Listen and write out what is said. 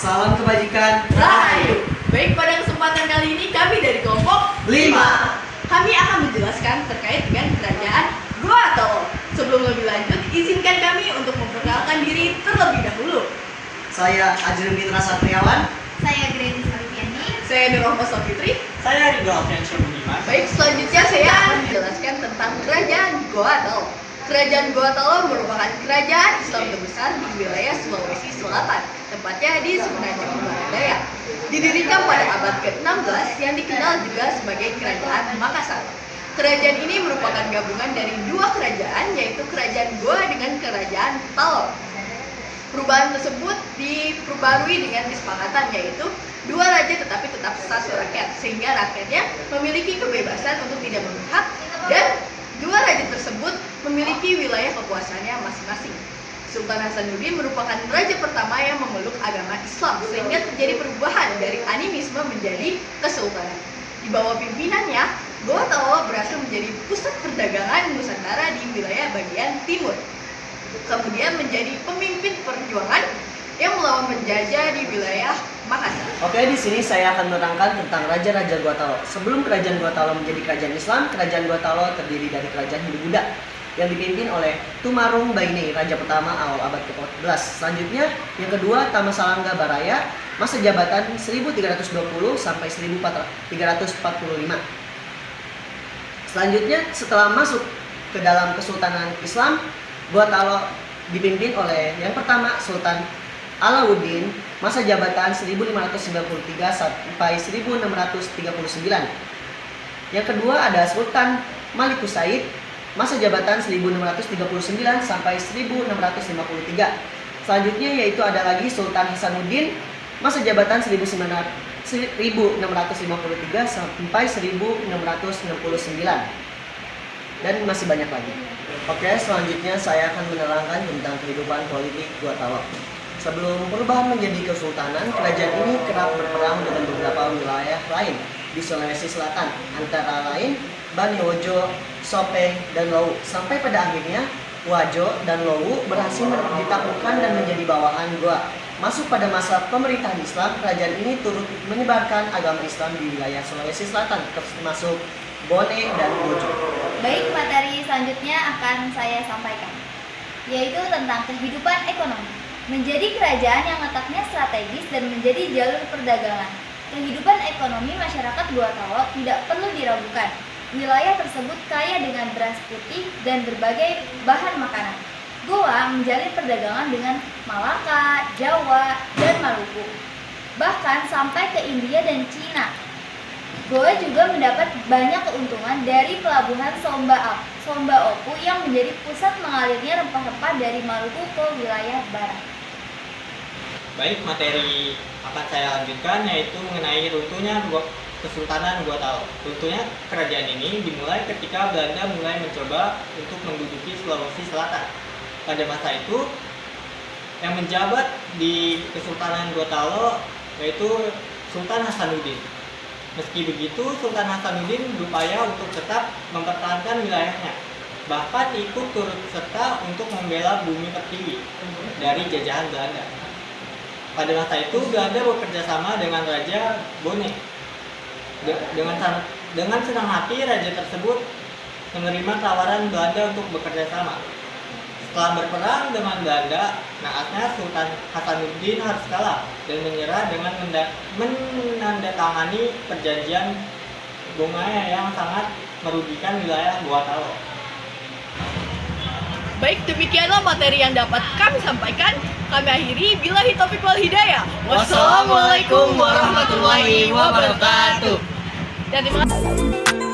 Salam kebajikan. Rahayu. Baik, pada kesempatan kali ini kami dari kelompok 5. Kami akan menjelaskan terkait dengan kerajaan Goa Tolo. Sebelum lebih lanjut, izinkan kami untuk memperkenalkan diri terlebih dahulu. Saya Ajrul Mitra Satriawan. Saya Grace Alfiani. Saya Nurul Fitri. Saya Ridho Alfiansyah Budiman. Baik, selanjutnya saya akan menjelaskan tentang kerajaan Goa Tolo. Kerajaan Goa Tolo merupakan kerajaan Islam terbesar di wilayah Sulawesi Selatan, tepatnya di Semenanjung Barat Daya. Didirikan pada abad ke-16 yang dikenal juga sebagai Kerajaan Makassar. Kerajaan ini merupakan gabungan dari dua kerajaan, yaitu Kerajaan Goa dengan Kerajaan Talo. Perubahan tersebut diperbarui dengan kesepakatan, yaitu dua raja tetapi tetap satu rakyat, sehingga rakyatnya memiliki kebebasan untuk tidak memihak dan dua raja tersebut memiliki wilayah kekuasaannya masing-masing. Sultan Hasanuddin merupakan raja pertama yang memeluk agama Islam, sehingga terjadi perubahan dari animisme menjadi kesultanan. Di bawah pimpinannya, Goa Tolo berhasil menjadi pusat perdagangan Nusantara di wilayah bagian timur. Kemudian menjadi pemimpin perjuangan yang melawan penjajah di wilayah Makassar. Oke, di sini saya akan menerangkan tentang raja-raja Goa Tolo. Sebelum kerajaan Goa Tolo menjadi kerajaan Islam, kerajaan Goa Tolo terdiri dari kerajaan Hindu-Buddha yang dipimpin oleh Tumarung Baini, raja pertama awal abad ke-14. Selanjutnya, yang kedua Tamasalangga Baraya, masa jabatan 1320 sampai 1345. Selanjutnya, setelah masuk ke dalam Kesultanan Islam, Goa Tolo dipimpin oleh yang pertama Sultan Alauddin, masa jabatan 1593 sampai 1639. Yang kedua ada Sultan Malikus Said, masa jabatan 1639 sampai 1653. Selanjutnya yaitu ada lagi Sultan Hasanuddin, masa jabatan 1653 sampai 1669. Dan masih banyak lagi. Oke, selanjutnya saya akan menerangkan tentang kehidupan politik Goa Tolo. Sebelum perubahan menjadi kesultanan, kerajaan ini kerap berperang dengan beberapa wilayah lain di Sulawesi Selatan, antara lain Bani Wojo, Sopeng, dan Lowu. Sampai pada akhirnya Wajo dan Lowu berhasil ditaklukkan dan menjadi bawahan Goa. Masuk pada masa pemerintahan Islam, kerajaan ini turut menyebarkan agama Islam di wilayah Sulawesi Selatan, termasuk Bone dan Wojo. Baik, materi selanjutnya akan saya sampaikan, yaitu tentang kehidupan ekonomi. Menjadi kerajaan yang letaknya strategis dan menjadi jalur perdagangan. Kehidupan ekonomi masyarakat Goa Tolo tidak perlu diragukan. Wilayah tersebut kaya dengan beras putih dan berbagai bahan makanan. Goa menjalin perdagangan dengan Malaka, Jawa, dan Maluku, bahkan sampai ke India dan Cina. Goa juga mendapat banyak keuntungan dari pelabuhan Somba Opu yang menjadi pusat mengalirnya rempah-rempah dari Maluku ke wilayah barat. Baik, materi akan saya lanjutkan yaitu mengenai runtuhnya Kesultanan Goa Tolo. Runtuhnya kerajaan ini dimulai ketika Belanda mulai mencoba untuk menduduki Sulawesi Selatan. Pada masa itu, yang menjabat di Kesultanan Goa Tolo yaitu Sultan Hasanuddin. Meski begitu, Sultan Hasanuddin berupaya untuk tetap mempertahankan wilayahnya. Bahkan ikut turut serta untuk membela bumi pertiwi dari jajahan Belanda. Pada masa itu, Belanda bekerja sama dengan Raja Bone. Dengan senang hati, raja tersebut menerima tawaran Belanda untuk bekerja sama. Setelah berperang dengan Belanda, naasnya Sultan Hasanuddin harus kalah dan menyerah dengan menandatangani perjanjian Bongaya yang sangat merugikan wilayah Goa Tolo. Baik, demikianlah materi yang dapat kami sampaikan. Kami akhiri, billahi taufiq wal hidayah. Wassalamualaikum warahmatullahi wabarakatuh. Dan terima kasih.